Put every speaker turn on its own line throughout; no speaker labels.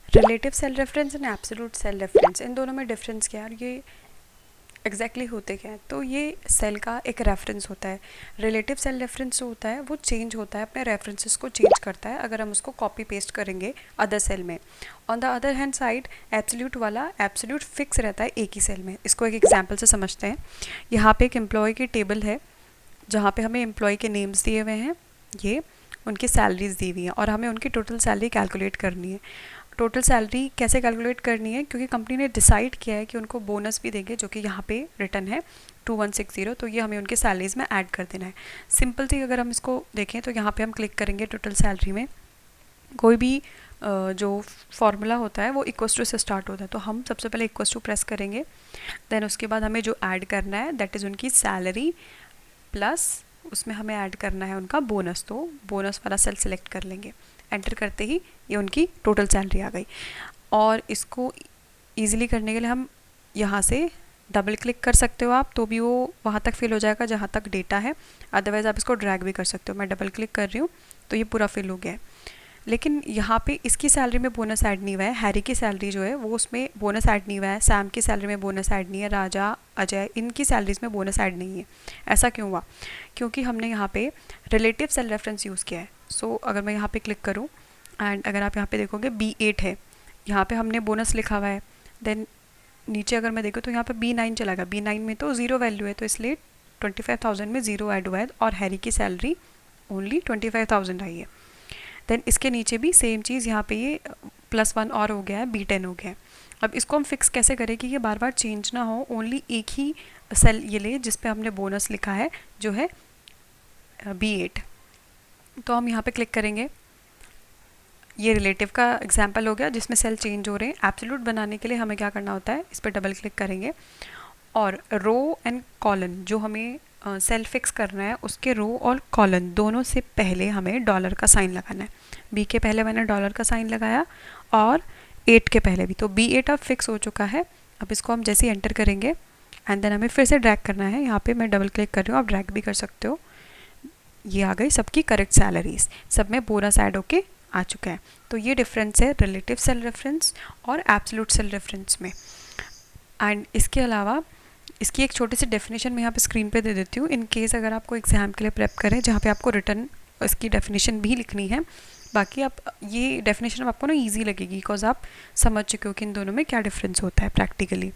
Relative cell reference and absolute cell reference, इन दोनों में डिफरेंस क्या है, ये एग्जैक्टली होते क्या है? तो ये सेल का एक रेफरेंस होता है। रिलेटिव सेल रेफरेंस जो होता है वो चेंज होता है, अपने रेफरेंसेस को चेंज करता है अगर हम उसको कॉपी पेस्ट करेंगे अदर सेल में। On the other hand side absolute वाला एब्सोल्यूट फिक्स रहता है एक ही सेल में। इसको एक एग्जांपल से समझते हैं। यहाँ पे एक एम्प्लॉय की टेबल है जहाँ पे हमें एम्प्लॉय के नेम्स दिए हुए हैं, ये उनकी सैलरीज दी हुई हैं और हमें उनकी टोटल सैलरी कैलकुलेट करनी है। टोटल सैलरी कैसे कैलकुलेट करनी है, क्योंकि कंपनी ने डिसाइड किया है कि उनको बोनस भी देंगे जो कि यहाँ पे रिटर्न है 2160, तो ये हमें उनके सैलरीज में ऐड कर देना है। सिंपल थी, अगर हम इसको देखें तो यहाँ पे हम क्लिक करेंगे टोटल सैलरी में, कोई भी जो फॉर्मूला होता है वो इक्वस टू से स्टार्ट होता है, तो हम सबसे पहले इक्वस टू प्रेस करेंगे। देन उसके बाद हमें जो ऐड करना है दैट इज़ उनकी सैलरी प्लस उसमें हमें ऐड करना है उनका बोनस, तो बोनस वाला सेल सेलेक्ट कर लेंगे। एंटर करते ही ये उनकी टोटल सैलरी आ गई। और इसको ईजिली करने के लिए हम यहाँ से डबल क्लिक कर सकते हो आप, तो भी वो वहाँ तक फिल हो जाएगा जहाँ तक डेटा है। अदरवाइज़ आप इसको ड्रैग भी कर सकते हो। मैं डबल क्लिक कर रही हूँ तो ये पूरा फिल हो गया है। लेकिन यहाँ पे इसकी सैलरी में बोनस ऐड नहीं हुआ है। हैरी की सैलरी जो है वो उसमें बोनस ऐड नहीं हुआ है। सैम की सैलरी में बोनस ऐड नहीं है। राजा, अजय, इनकी सैलरीज में बोनस ऐड नहीं है। ऐसा क्यों हुआ? क्योंकि हमने यहाँ पे रिलेटिव सेल रेफरेंस यूज़ किया है। सो अगर मैं यहाँ पे क्लिक करूँ एंड अगर आप यहाँ पे देखोगे B8 है, यहाँ पे हमने बोनस लिखा हुआ है। देन नीचे अगर मैं देखूँ तो यहाँ पे B9 चला गया। B9 में तो ज़ीरो वैल्यू है, तो इसलिए 25,000 में ज़ीरो ऐड हुआ है और हैरी की सैलरी ओनली 25,000 आई है। देन इसके नीचे भी सेम चीज़, यहाँ पे ये +1 और हो गया है, B10 हो गया है। अब इसको हम फिक्स कैसे करें कि ये बार बार चेंज ना हो, ओनली एक ही सेल ये ले जिस पे हमने बोनस लिखा है जो है B8। तो हम यहाँ पे क्लिक करेंगे। ये रिलेटिव का एग्जाम्पल हो गया जिसमें सेल चेंज हो रहे हैं। एब्सोल्यूट बनाने के लिए हमें क्या करना होता है, इस पर डबल क्लिक करेंगे और रो एंड कॉलन जो हमें सेल फिक्स करना है उसके रो और कॉलन दोनों से पहले हमें डॉलर का साइन लगाना है। बी के पहले मैंने डॉलर का साइन लगाया और 8 के पहले भी, तो B8 अब फिक्स हो चुका है। अब इसको हम जैसे ही एंटर करेंगे एंड देन हमें फिर से ड्रैग करना है। यहाँ पे मैं डबल क्लिक कर रही हूँ, आप ड्रैग भी कर सकते हो। ये आ गई सबकी करेक्ट सैलरीज, सब में बोनस ऐड होके आ चुका है। तो ये डिफरेंस है रिलेटिव सेल रेफरेंस और एब्सोल्यूट सेल रेफरेंस में। एंड इसके अलावा इसकी एक छोटी सी डेफिनेशन मैं यहाँ पे स्क्रीन पे दे देती हूँ, इन केस अगर आपको एग्जाम के लिए प्रेप करें जहाँ पे आपको रिटर्न इसकी डेफिनेशन भी लिखनी है। बाकी आप ये डेफिनेशन आपको ना इजी लगेगी बिकॉज आप समझ चुके हो कि इन दोनों में क्या डिफरेंस होता है प्रैक्टिकली।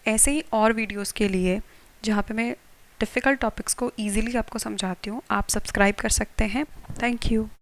ऐसे ही और वीडियोस के लिए जहाँ पे मैं डिफ़िकल्ट टॉपिक्स को ईजिली आपको समझाती हूँ, आप सब्सक्राइब कर सकते हैं। Thank you.